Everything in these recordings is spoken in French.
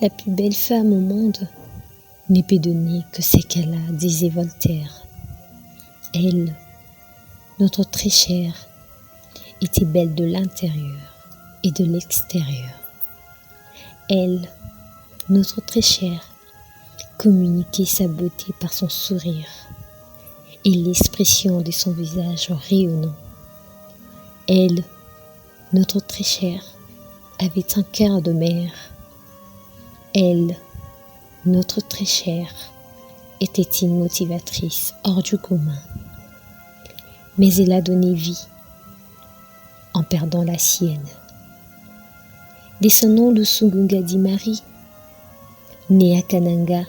La plus belle femme au monde n'est pas donnée que c'est qu'elle a, disait Voltaire. Elle, notre très chère, était belle de l'intérieur et de l'extérieur. Elle, notre très chère, communiquait sa beauté par son sourire et l'expression de son visage rayonnant. Elle, notre très chère, avait un cœur de mère. Elle, notre très chère, était une motivatrice hors du commun. Mais elle a donné vie en perdant la sienne. Descendant de Sungungadi Marie, née à Kananga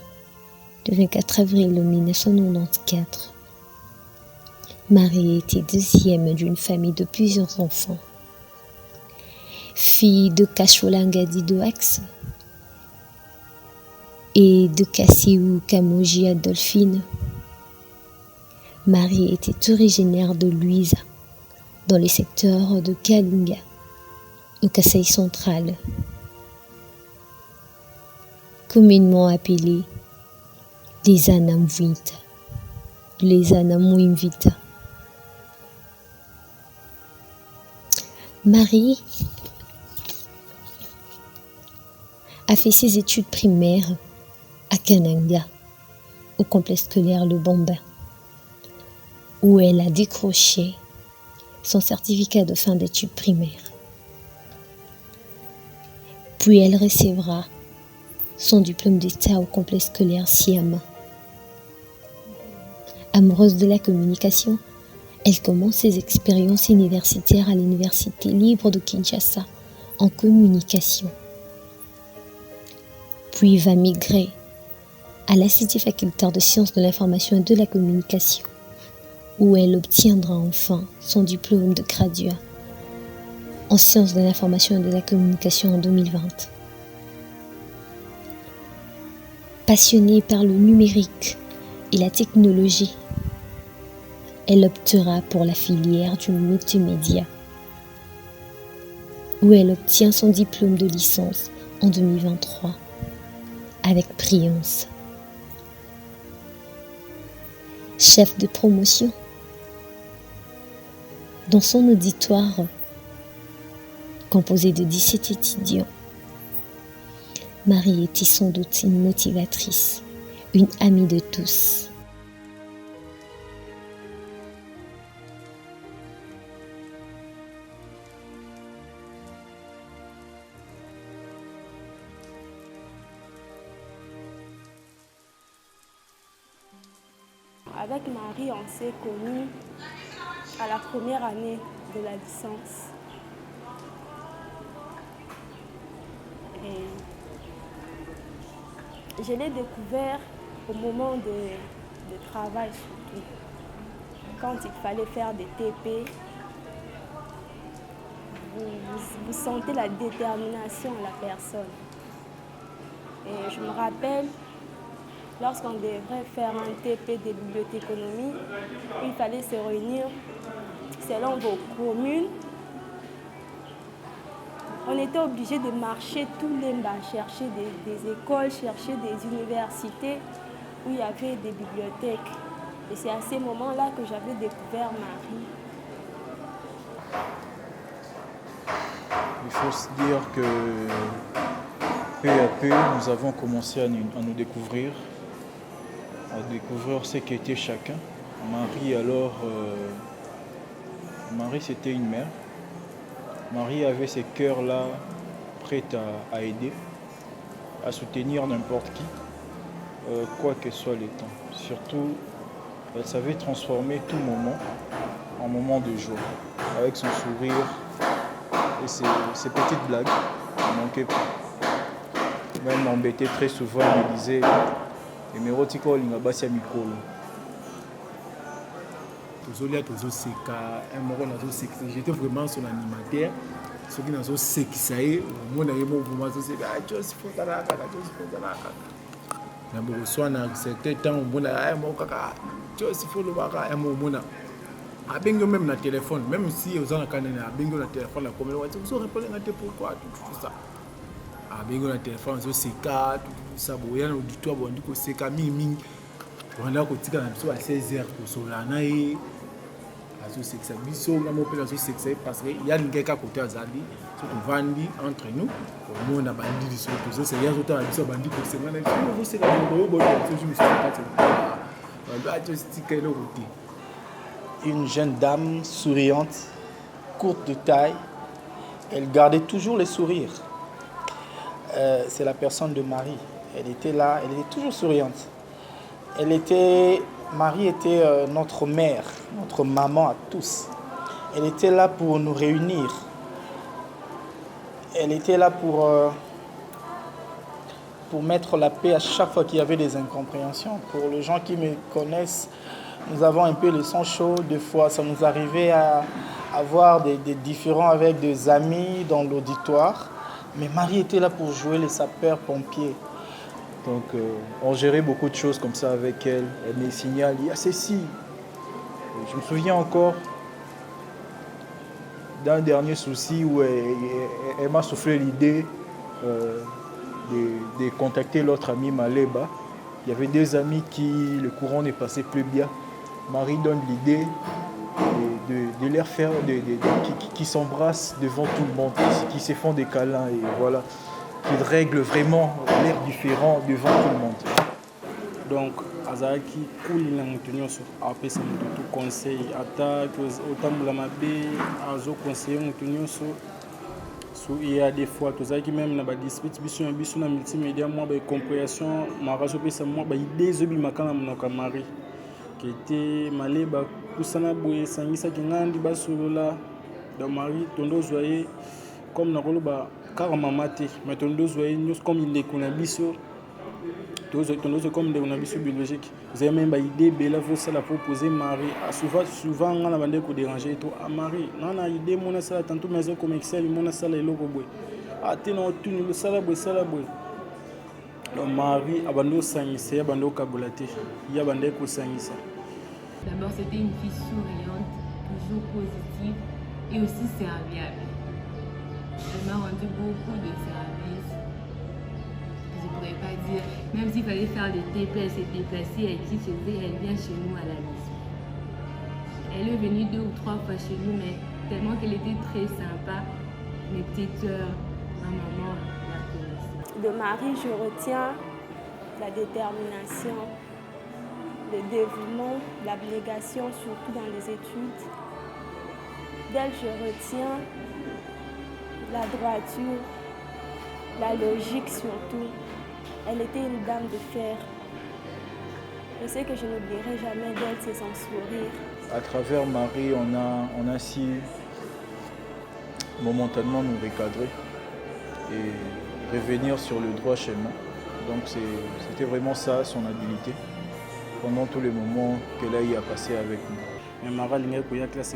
le 24 avril 1994, Marie était deuxième d'une famille de plusieurs enfants. Fille de Kasholangadi Doax et de Kassiou Kamoji Adolphine, Marie était originaire de Luisa, dans le secteur de Kalinga, au Kasaï central, communément appelée les Anamwita, les Anamwimvita. Marie a fait ses études primaires à Kananga, au complexe scolaire Le Bambin, où elle a décroché son certificat de fin d'études primaires. Puis elle recevra son diplôme d'État au complexe scolaire Siama. Amoureuse de la communication, elle commence ses expériences universitaires à l'Université libre de Kinshasa en communication. Puis va migrer à l'Institut facultaire de sciences de l'information et de la communication, où elle obtiendra enfin son diplôme de graduat en sciences de l'information et de la communication en 2020. Passionnée par le numérique et la technologie, elle optera pour la filière du multimédia, où elle obtient son diplôme de licence en 2023 avec brillance. Chef de promotion, dans son auditoire composé de 17 étudiants, Marie était sans doute une motivatrice, une amie de tous. Avec Marie, on s'est connus à la première année de la licence. Et je l'ai découvert au moment de travail surtout. Quand il fallait faire des TP, vous sentez la détermination de la personne. Et je me rappelle, lorsqu'on devrait faire un TP de bibliothéconomie, il fallait se réunir selon vos communes. On était obligé de marcher tous les bas, chercher des écoles, chercher des universités où il y avait des bibliothèques. Et c'est à ces moments-là que j'avais découvert Marie. Il faut se dire que peu à peu, nous avons commencé à nous découvrir, ce qu'était chacun. Marie, Marie c'était une mère. Marie avait ce cœurs-là prêt à aider, à soutenir n'importe qui, quoi que soit les temps. Surtout, elle savait transformer tout moment en moment de joie, avec son sourire et ses petites blagues. Elle manquait pas. Elle m'embêtait très souvent, elle me disait Emerotiko lingabasi ya mikolo. J'étais vraiment son animateur. Ce qui n'a pas séquissé, mon ami m'a dit Joss Fontanaka. C'était temps où on a Joss Fontanaka et mon a bingo même na téléphone, même si aux gens a bingo na téléphone, la commune, vous répondez à pourquoi tout ça. abengi na téléphone azoseka ça boya na auditoire bondi koseka mingi wanda kotika na biso à 16h kosola na ye azosekisa biso nga mo mpe azosekisa ye parce que ya lingi kaka kote azali so tovandi entre nous omona bandi liso tozoseka azotala biso bandi kosenga na biso ozoseka tika eloko te. Une jeune dame souriante, courte de taille, elle gardait toujours le sourire. C'est la personne de Marie. Elle était là, elle était toujours souriante. Marie était notre mère, notre maman à tous. Elle était là pour nous réunir. Elle était là pour mettre la paix à chaque fois qu'il y avait des incompréhensions. Pour les gens qui me connaissent, nous avons un peu le sang chaud. Des fois, ça nous arrivait à avoir des différends avec des amis dans l'auditoire. Mais Marie était là pour jouer les sapeurs-pompiers. Donc, on gérait beaucoup de choses comme ça avec elle. Elle me signale, il y a ceci. Je me souviens encore d'un dernier souci où elle m'a soufflé l'idée de contacter l'autre ami Maleba. Il y avait deux amis le courant ne passait plus bien. Marie donne l'idée de leur faire, qui s'embrassent devant tout le monde, qui se font des câlins et voilà, qu'ils règlent vraiment l'air différent devant tout le monde. Donc, azalaki kulina mutu nyonso apesa mutu tout conseil ata otambola mabe azo conseiller mutu nyonso. So, il y a des fois tozalaki même na ba dispute biso na multimédia moi ba compréhension marajo pesa moi ba idée ezobimaka na monoko ya Marie qui était Maleba kusana boye sangisa kingandi basolola donc Marie tondo zoye comme na koloba kaka mama te mais tondo zoye nyos comme il est qu'on a biso tondo comme on a biso biologique vous avez même ba idée bela faut ça la proposer Marie souvent on a bandé ko déranger to à Marie non na idée mona ça tantôt mais comme Excel mona ça la eloko boye atena otuni le sala boye donc Marie abando sangisa ya bando kabulate ya bandé ko sangisa. D'abord, c'était une fille souriante, toujours positive et aussi serviable. Elle m'a rendu beaucoup de services. Je ne pourrais pas dire, même s'il fallait faire des TP, elle s'est déplacée, elle dit elle vient chez nous à la maison. Elle est venue 2 ou 3 fois chez nous, mais tellement qu'elle était très sympa, mes petites soeurs, ma maman la connaissaient. De Marie, je retiens la détermination, le dévouement, l'abnégation, surtout dans les études. D'elle, je retiens la droiture, la logique surtout. Elle était une dame de fer. Je sais que je n'oublierai jamais d'elle, c'est son sourire. À travers Marie, on a su momentanément nous recadrer et revenir sur le droit chemin. Donc c'était vraiment ça, son habileté, pendant tous les moments qu'elle a eu à passer avec nous. Mais Marie, il y a classe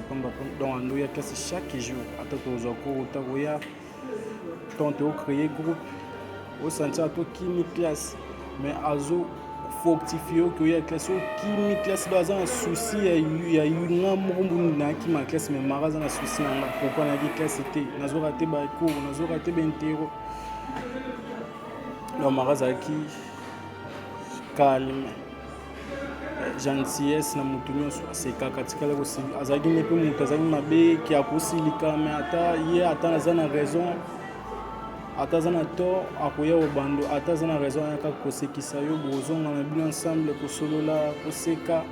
dans nous, il y a classe chaque jour. Attends, tu as cours, tu as créé groupe, au centre, tu as classe. Mais azo faut rectifier qu'il y a classe qui classe dans un souci, il y a eu un monde qui m'a classe, mais Marie a un souci. Pourquoi on a dit classe était, on a raté des cours, on a raté des interros. Donc Marie a qui calme. Gentillesse na mutu nyonso aseka katika leko si azaki nepe mutu azaki mabe ki akosilika me ata ye ata naza na raison ata aza na tort akoya obando ata aza na raison ayaka kosekisa yo bozonga na bino ensemble kosolola koseka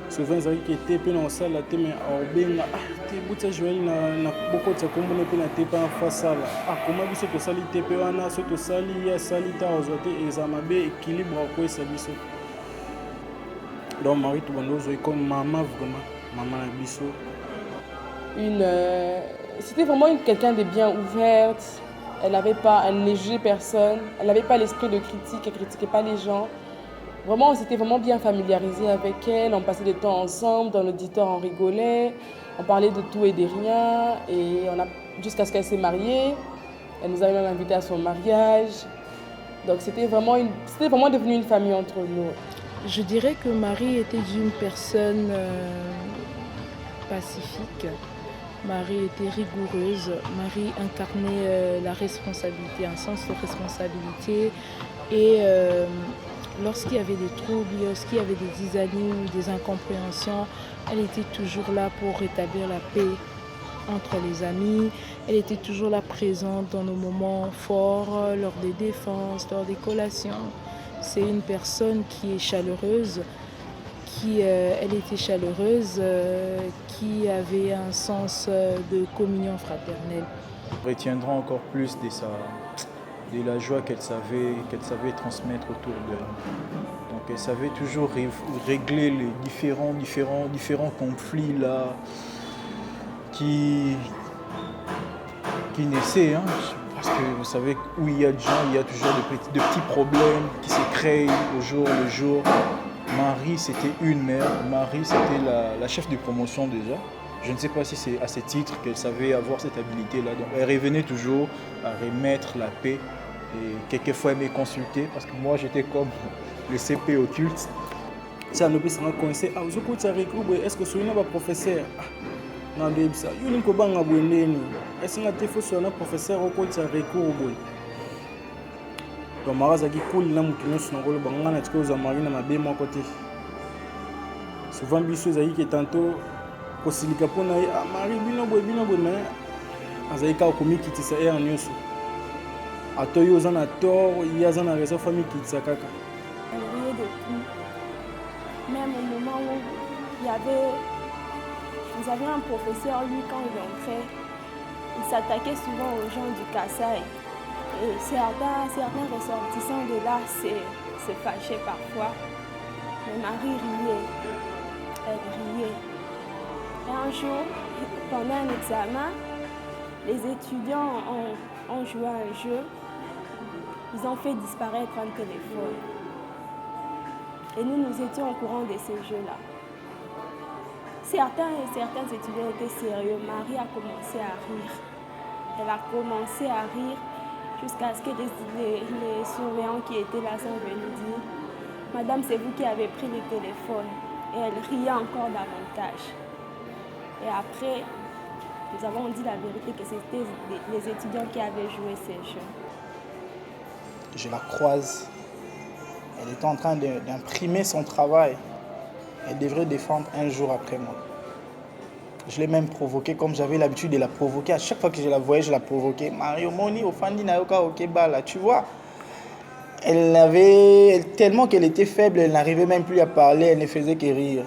souvent ezalaki ete mpe na kosala te me aobenga te butia joel na bokotisa kombona mpe na te mpe afa asala koma biso tosali te mpe wana so tosali ye asali ta ozwa te eza mabe équilibre akoyesa biso. Donc Marie Toubandozo est comme maman vraiment, maman Abisso. C'était vraiment quelqu'un de bien ouverte. Elle ne négligeait personne. Elle n'avait pas l'esprit de critique. Elle ne critiquait pas les gens. Vraiment, on s'était vraiment bien familiarisé avec elle. On passait du temps ensemble. Dans l'auditoire, on rigolait. On parlait de tout et de rien. Et jusqu'à ce qu'elle s'est mariée. Elle nous avait même invités à son mariage. Donc c'était vraiment devenu une famille entre nous. Je dirais que Marie était une personne pacifique, Marie était rigoureuse. Marie incarnait la responsabilité, un sens de responsabilité. Et lorsqu'il y avait des troubles, lorsqu'il y avait des disamis ou des incompréhensions, elle était toujours là pour rétablir la paix entre les amis. Elle était toujours là présente dans nos moments forts, lors des défenses, lors des collations. C'est une personne qui est chaleureuse, elle était chaleureuse, qui avait un sens de communion fraternelle. On retiendra encore plus de la joie qu'elle savait transmettre autour d'elle. Donc elle savait toujours régler les différents conflits là qui naissaient. Hein, parce que vous savez, où il y a des gens, il y a toujours de petits problèmes qui se créent au jour le jour. Marie, c'était une mère. Marie, c'était la chef de promotion déjà. Je ne sais pas si c'est à ce titre qu'elle savait avoir cette habilité-là. Donc elle revenait toujours à remettre la paix. Et quelquefois, elle me consultait parce que moi, j'étais comme le CP occulte. Si on a conseil, est-ce que c'est un professeur? Non, c'est un professeur. Est-ce que c'est un professeur au coach à recours? Donc, Marazaki cool, il y a un peu de marine à ma bé, mon côté. Souvent, Bissou Zaï qui est tantôt, pour Silicapona, Marie, Bino, mais Azaïka au comique qui tisse en news. À Toyo, Zan a tort, il y a un réseau famille qui tisse à caca. Elle riait de tout. Même au moment où vous avez un professeur, lui, quand il entrait, il s'attaquait souvent aux gens du Kassai. Et certains ressortissants de là se fâchaient parfois. Mais Marie riait. Elle riait. Et un jour, pendant un examen, les étudiants ont joué à un jeu. Ils ont fait disparaître un téléphone. Et nous étions au courant de ce jeu-là. Certains étudiants étaient sérieux. Marie a commencé à rire. Elle a commencé à rire jusqu'à ce que les surveillants qui étaient là sont venus dire « Madame, c'est vous qui avez pris le téléphone. » Et elle riait encore davantage. Et après, nous avons dit la vérité que c'était les étudiants qui avaient joué ces jeux. Je la croise. Elle était en train d'imprimer son travail. Elle devrait défendre un jour après moi. Je l'ai même provoquée comme j'avais l'habitude de la provoquer. À chaque fois que je la voyais, je la provoquais. Mario Moni, Ofandi Nayoka Okebala, tu vois. Tellement qu'elle était faible, elle n'arrivait même plus à parler, elle ne faisait que rire.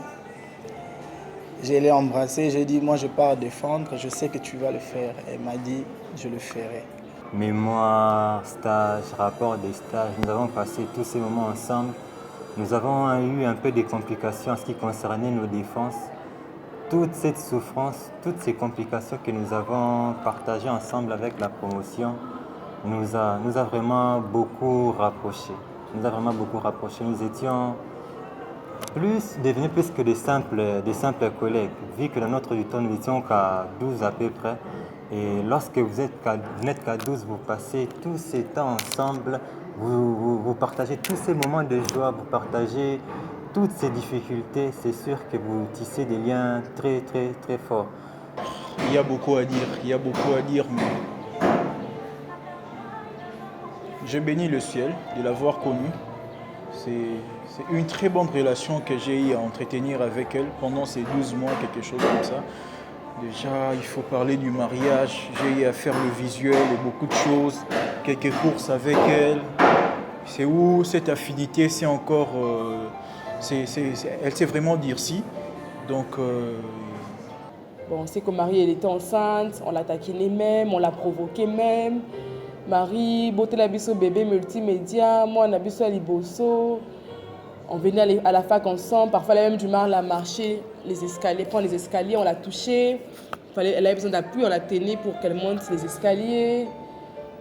Je l'ai embrassée, j'ai dit, moi je pars défendre, je sais que tu vas le faire. Elle m'a dit, je le ferai. Mémoire, stage, rapport des stages, nous avons passé tous ces moments ensemble. Nous avons eu un peu de complications en ce qui concernait nos défenses. Toute cette souffrance, toutes ces complications que nous avons partagées ensemble avec la promotion nous a vraiment beaucoup rapprochés. Nous étions devenus plus que des simples collègues, vu que dans notre temps, nous n'étions qu'à 12 à peu près. Et lorsque vous n'êtes qu'à 12, vous passez tous ces temps ensemble, vous partagez tous ces moments de joie, vous partagez toutes ces difficultés. C'est sûr que vous tissez des liens très, très, très forts. Il y a beaucoup à dire, mais je bénis le ciel de l'avoir connue. C'est une très bonne relation que j'ai eu à entretenir avec elle pendant ces 12 mois, quelque chose comme ça. Déjà, il faut parler du mariage. J'ai eu à faire le visuel et beaucoup de choses, quelques courses avec elle. C'est où cette affinité, c'est encore... elle sait vraiment dire si. Donc... Bon, on sait que Marie, elle était enceinte, on l'a taquinée même, on l'a provoquée même. Marie, beauté la biso bébé multimédia, moi on a biso à Liboso. On venait à la fac ensemble, parfois elle avait même du mal à marcher les escaliers, prendre les escaliers, on l'a touchée. Elle avait besoin d'appui, on l'a tenue pour qu'elle monte les escaliers.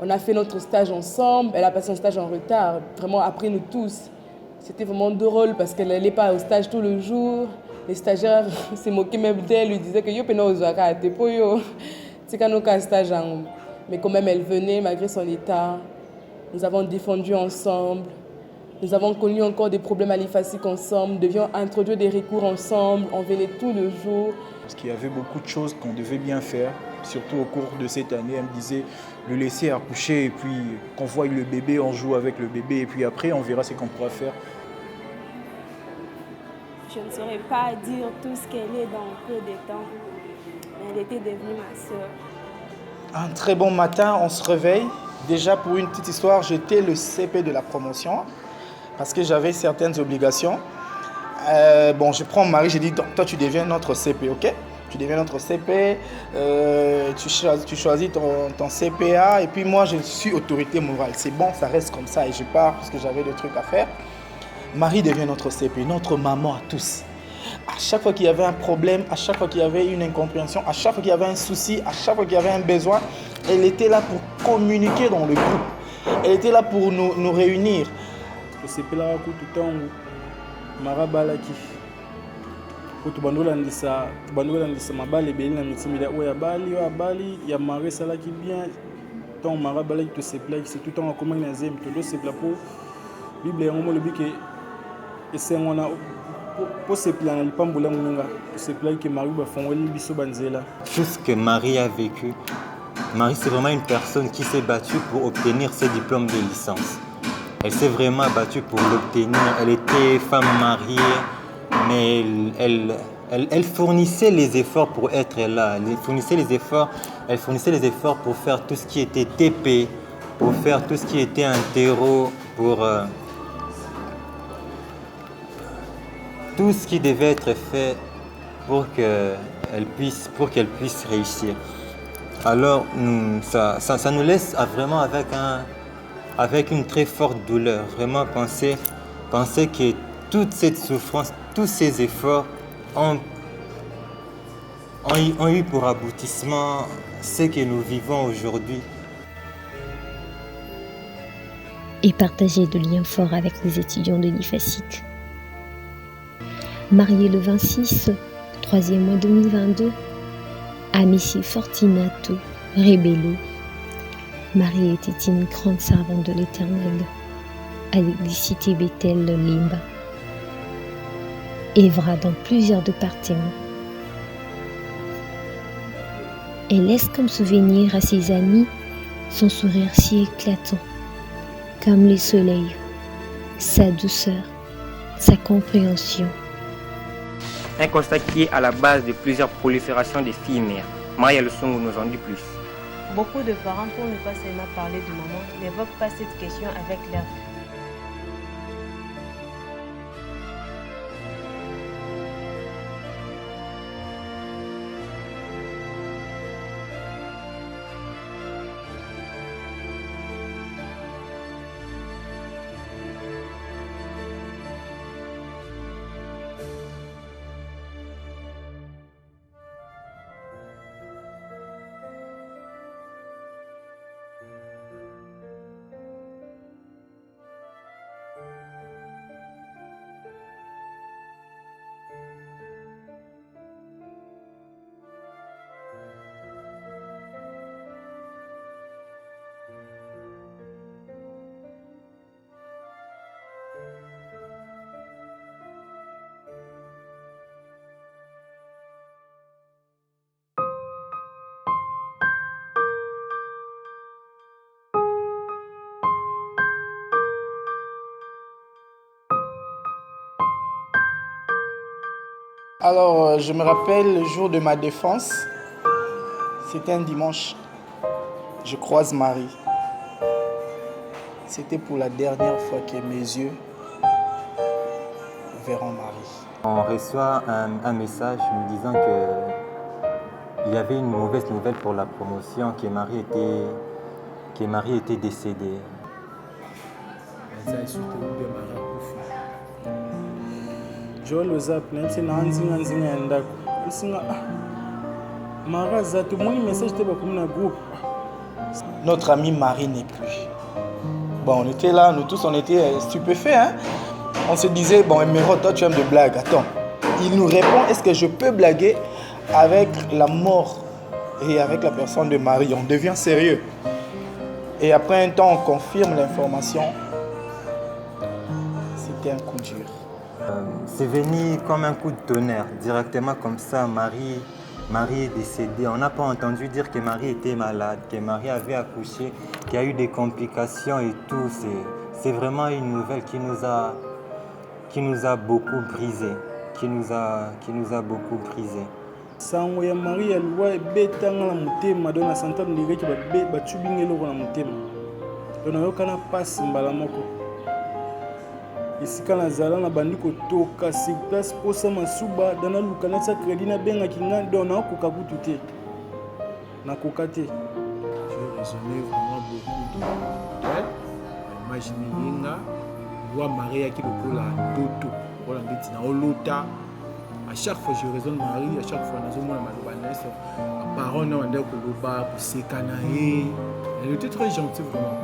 On a fait notre stage ensemble, elle a passé un stage en retard, vraiment après nous tous. C'était vraiment drôle parce qu'elle n'allait pas au stage tout le jour. Les stagiaires se moquaient même d'elle, lui disaient que yo pena ozwaka te po yo. C'est quand nous stage en... Mais quand même elle venait malgré son état. Nous avons défendu ensemble. Nous avons connu encore des problèmes aliphastiques ensemble, nous devions introduire des recours ensemble, on venait tout le jour. Parce qu'il y avait beaucoup de choses qu'on devait bien faire, surtout au cours de cette année. Elle me disait le laisser accoucher et puis qu'on voie le bébé, on joue avec le bébé et puis après on verra ce qu'on pourra faire. Je ne saurais pas dire tout ce qu'elle est dans peu de temps, mais elle était devenue ma sœur. Un très bon matin, on se réveille. Déjà, pour une petite histoire, j'étais le CP de la promotion parce que j'avais certaines obligations. Je prends Marie, j'ai dit, toi, tu deviens notre CP, ok? Tu deviens notre CP, tu choisis ton CPA et puis moi, je suis autorité morale. C'est bon, ça reste comme ça et je pars parce que j'avais des trucs à faire. Marie devient notre CP, notre maman à tous. À chaque fois qu'il y avait un problème, à chaque fois qu'il y avait une incompréhension, à chaque fois qu'il y avait un souci, à chaque fois qu'il y avait un besoin, elle était là pour communiquer dans le groupe. Elle était là pour nous réunir. Le CP là, tout le temps, Mara balaki. Quand tu bandolandisa mabali ebeli na mitimila oya bali ya Mara salaki bien. Tant Mara balaki to CP là, c'est tout le temps comment na zem to do CP là pour Bible yango mo lobi ke esengona pour se plaindre, pas mbula munga, se plaindre que Marie va faire biso banzela. Tout ce que Marie a vécu, Marie c'est vraiment une personne qui s'est battue pour obtenir ses diplômes de licence. Elle s'est vraiment battue pour l'obtenir. Elle était femme mariée, mais elle fournissait les efforts pour être là. Elle fournissait les efforts pour faire tout ce qui était TP, pour faire tout ce qui était interro, pour tout ce qui devait être fait pour qu'elle puisse réussir. Alors ça nous laisse vraiment avec une très forte douleur. Vraiment penser que toute cette souffrance, tous ces efforts ont eu pour aboutissement ce que nous vivons aujourd'hui. Et partager de liens forts avec les étudiants de l'IFASIC. Mariée le 26, 3e mois 2022, à Messie Fortunato Rebello. Marie était une grande servante de l'Éternel à l'église Cité Bethel Limba. Œuvra dans plusieurs départements. Elle laisse comme souvenir à ses amis son sourire si éclatant, comme le soleil, sa douceur, sa compréhension. Un constat qui est à la base de plusieurs proliférations des filles mères. Maria Leçon nous en dit plus. Beaucoup de parents, pour ne pas seulement parler de maman, n'évoquent pas cette question avec leur fille. Alors, je me rappelle le jour de ma défense, c'était un dimanche. Je croise Marie. C'était pour la dernière fois que mes yeux verront Marie. On reçoit un message nous disant qu'il y avait une mauvaise nouvelle pour la promotion, que Marie était décédée. Joël Ozap, nzinga ya ndako. Isinga Mara zato moni message te bakomi na groupe. Notre amie Marie n'est plus. Bon, on était là, nous tous on était stupéfaits. Hein? On se disait, bon, Emeraude, toi tu aimes de blagues, attends. Il nous répond, est-ce que je peux blaguer avec la mort et avec la personne de Marie? On devient sérieux. Et après un temps, on confirme l'information. été un coup dur? C'est venu comme un coup de tonnerre, directement comme ça. Marie est décédée. On n'a pas entendu dire que Marie était malade, que Marie avait accouché, qu'il y a eu des complications et tout. C'est vraiment une nouvelle qui nous a beaucoup brisé, qui nous a beaucoup brisé. Sango ya Marie alwa betanga na mutema dona santa ndike ba tubingelo na mutema. Dona yokana passe mbala moko. Isika na zala na bandiko toka sur place posa masuba dana lukana sa crédit na benga kinga dona koka kutute. Na kokate. Je raisonnais vraiment beaucoup de imaginer Yenga, voir Marie qui le coule à Doto, pour la bêtise na Olota. À chaque fois je raisonne Marie, à chaque fois nous avons la parole on dit Koloba pour Sekanae. Elle était très gentille vraiment.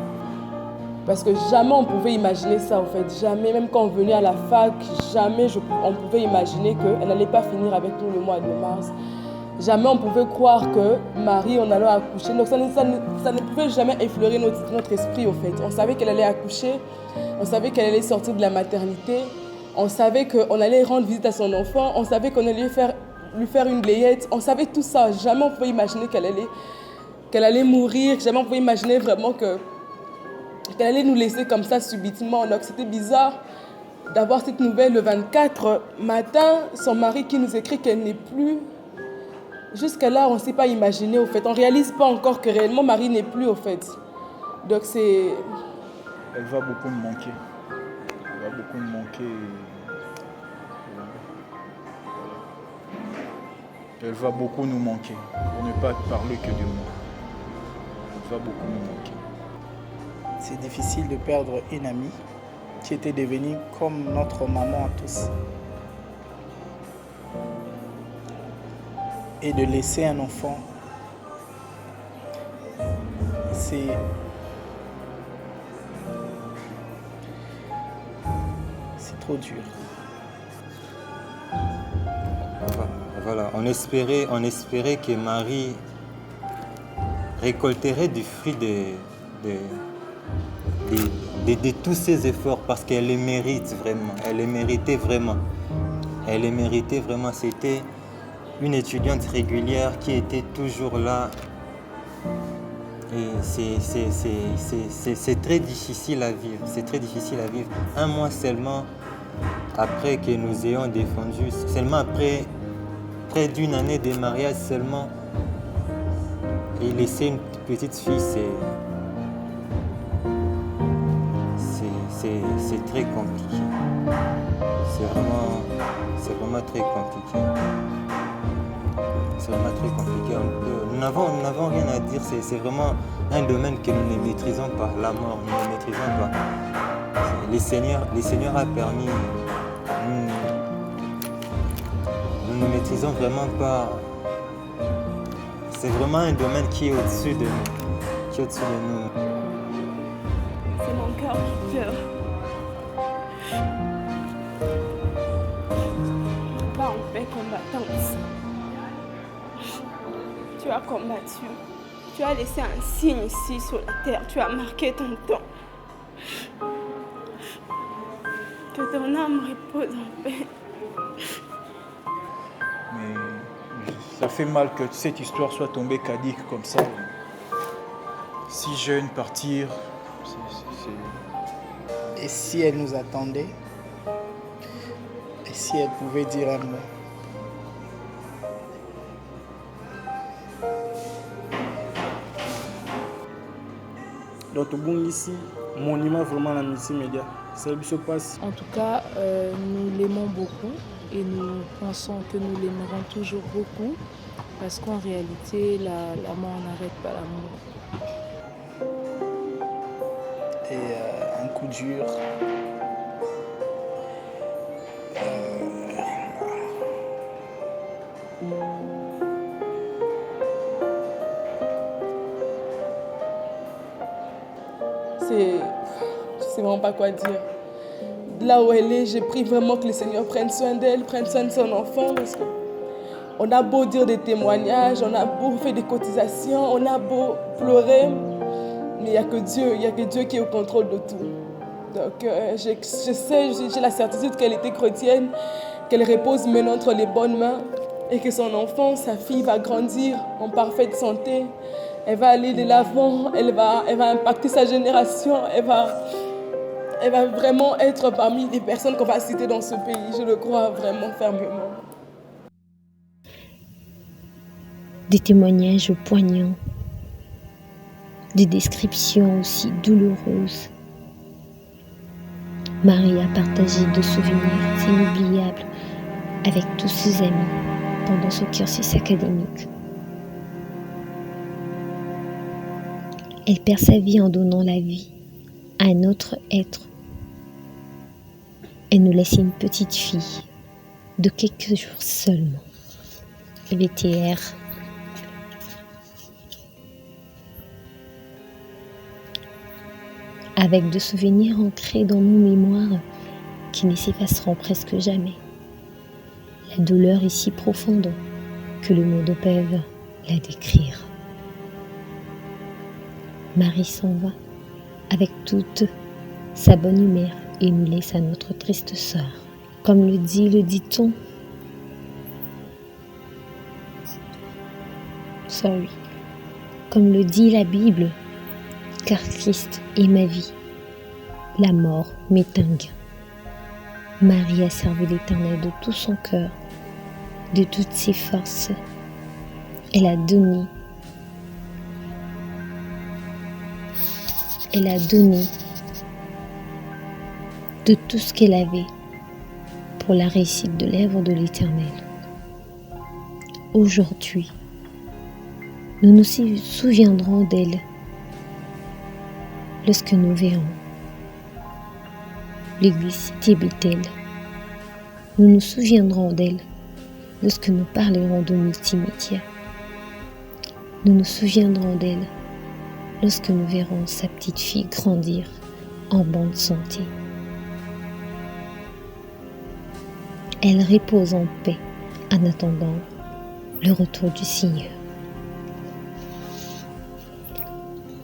Parce que jamais on pouvait imaginer ça en fait, jamais, même quand on venait à la fac, jamais on pouvait imaginer qu'elle n'allait pas finir avec nous le mois de mars. Jamais on pouvait croire que Marie, on allait accoucher. Donc ça ne pouvait jamais effleurer notre esprit au fait. On savait qu'elle allait accoucher, on savait qu'elle allait sortir de la maternité, on savait qu'on allait rendre visite à son enfant, on savait qu'on allait lui faire une layette, on savait tout ça. Jamais on pouvait imaginer qu'elle allait mourir, jamais on pouvait imaginer vraiment qu'elle allait nous laisser comme ça subitement. Donc c'était bizarre d'avoir cette nouvelle le 24 matin, son mari qui nous écrit qu'elle n'est plus. Jusqu'à là, on ne s'est pas imaginé au fait. On ne réalise pas encore que réellement Marie n'est plus au fait. Donc c'est... Elle va beaucoup me manquer. Elle va beaucoup me manquer. Elle va beaucoup nous manquer. Pour ne pas parler que de moi. Elle va beaucoup nous manquer. C'est difficile de perdre une amie qui était devenue comme notre maman à tous. Et de laisser un enfant, c'est trop dur. Voilà, on espérait que Marie récolterait du fruit de tous ses efforts parce qu'elle les mérite vraiment. Elle les méritait vraiment. Elle les méritait vraiment. C'était une étudiante régulière qui était toujours là. Et c'est très difficile à vivre. C'est très difficile à vivre. Un mois seulement après que nous ayons défendu, seulement après près d'une année de mariage seulement, et laisser une petite fille, c'est très compliqué. C'est vraiment très compliqué. C'est vraiment très compliqué. Nous n'avons rien à dire. C'est vraiment un domaine que nous ne maîtrisons pas. La mort, nous ne maîtrisons pas. Le Seigneur a permis. Nous ne maîtrisons vraiment pas. C'est vraiment un domaine qui est au-dessus de nous. Qui est au-dessus de nous. C'est mon cœur qui pleure. Va en paix, combattante. Tu as combattu. Tu as laissé un signe ici sur la terre. Tu as marqué ton temps. Que ton âme repose en paix. Mais ça fait mal que cette histoire soit tombée cadique comme ça. Si jeune, partir, Et si elle nous attendait? Et si elle pouvait dire un mot? Donc ici, monument vraiment la multimédia. Ça se passe. En tout cas, nous l'aimons beaucoup et nous pensons que nous l'aimerons toujours beaucoup parce qu'en réalité, l'amour n'arrête pas l'amour. Et un coup dur. Je sais vraiment pas quoi dire. Là où elle est, j'ai pris vraiment que le Seigneur prenne soin d'elle, prenne soin de son enfant parce que on a beau dire des témoignages, on a beau faire des cotisations, on a beau pleurer, mais il n'y a que Dieu qui est au contrôle de tout. Donc, j'ai la certitude qu'elle était chrétienne, qu'elle repose maintenant entre les bonnes mains et que son enfant, sa fille, va grandir en parfaite santé. Elle va aller de l'avant, elle va impacter sa génération, elle va vraiment être parmi les personnes qu'on va citer dans ce pays. Je le crois vraiment fermement. Des témoignages poignants, des descriptions aussi douloureuses. Marie a partagé de souvenirs inoubliables avec tous ses amis pendant son cursus académique. Elle perd sa vie en donnant la vie à un autre être. Elle nous laisse une petite fille de quelques jours seulement. VTR. Avec de souvenirs ancrés dans nos mémoires qui ne s'effaceront presque jamais. La douleur est si profonde que les mots ne peuvent la décrire. Marie s'en va avec toute sa bonne humeur et nous laisse à notre triste sœur. Comme le dit le dicton, comme le dit la Bible, car Christ est ma vie, la mort m'est un gain. Marie a servi l'Éternel de tout son cœur, de toutes ses forces. Elle a donné de tout ce qu'elle avait pour la réussite de l'œuvre de l'Éternel. Aujourd'hui, nous nous souviendrons d'elle lorsque nous verrons l'église Cité Bethel. Nous nous souviendrons d'elle lorsque nous parlerons de multimédia. Nous nous souviendrons d'elle lorsque nous verrons sa petite fille grandir en bonne santé. Elle repose en paix en attendant le retour du Seigneur.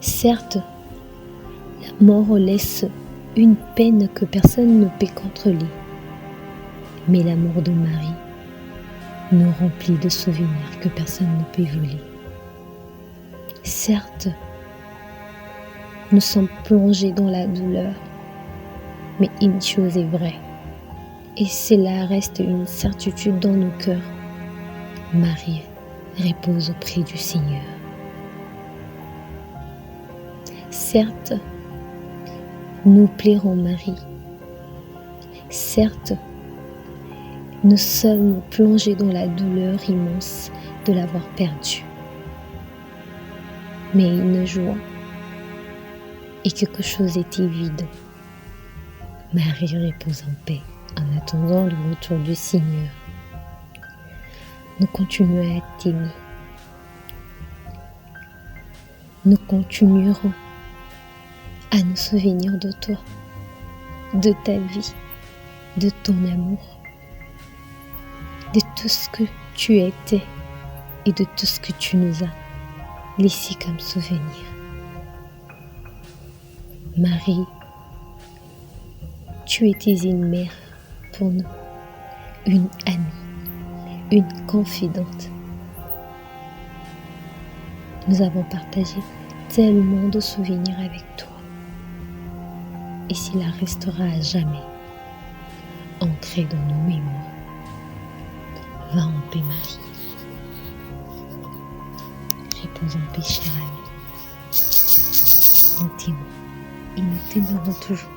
Certes, la mort laisse une peine que personne ne peut contrôler, mais l'amour de Marie nous remplit de souvenirs que personne ne peut voler. Certes, nous sommes plongés dans la douleur, mais une chose est vraie, et cela reste une certitude dans nos cœurs. Marie repose auprès du Seigneur. Certes, nous plairons Marie. Certes, nous sommes plongés dans la douleur immense de l'avoir perdue. Mais une joie et quelque chose était vide. Marie repose en paix en attendant le retour du Seigneur. Nous continuons à t'aimer. Nous continuerons à nous souvenir de toi, de ta vie, de ton amour, de tout ce que tu étais et de tout ce que tu nous as laissé comme souvenir. Marie, tu étais une mère pour nous, une amie, une confidente. Nous avons partagé tellement de souvenirs avec toi. Et cela restera à jamais ancré dans nos mémoires. Va en paix, Marie. Repose en paix, chère amie. Nous t'aimons et nous t'aimerons toujours.